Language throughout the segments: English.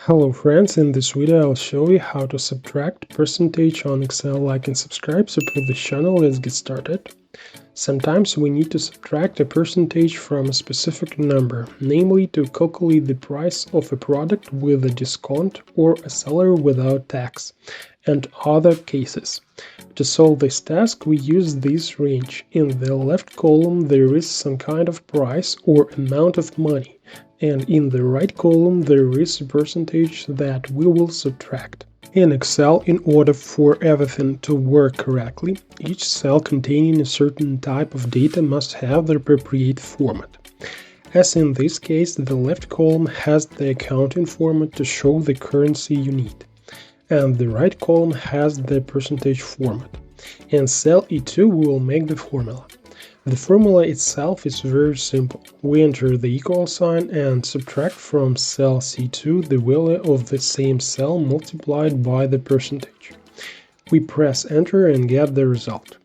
Hello friends, in this video I'll show you how to subtract percentage on Excel. Like and subscribe, support this channel. Let's get started. Sometimes we need to subtract a percentage from a specific number, namely to calculate the price of a product with a discount or a salary without tax, and other cases. To solve this task, we use this range. In the left column there is some kind of price or amount of money, and in the right column there is a percentage that we will subtract. In Excel, in order for everything to work correctly, each cell containing a certain type of data must have the appropriate format. As in this case, the left column has the accounting format to show the currency you need, and the right column has the percentage format. In cell E2 we will make the formula. The formula itself is very simple. We enter the equal sign and subtract from cell C2 the value of the same cell multiplied by the percentage. We press enter and get the result.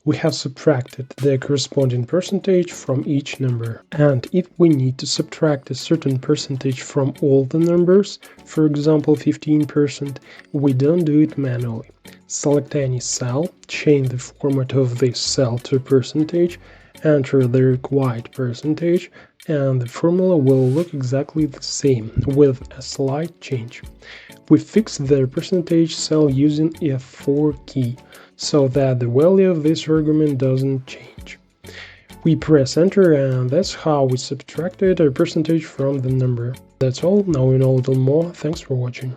We have subtracted the corresponding percentage from each number. And if we need to subtract a certain percentage from all the numbers, for example 15%, we don't do it manually. Select any cell, change the format of this cell to percentage, enter the required percentage, and the formula will look exactly the same, with a slight change. We fix the percentage cell using F4 key, so that the value of this argument doesn't change. We press enter, and that's how we subtracted a percentage from the number. That's all. Now we know a little more. Thanks for watching.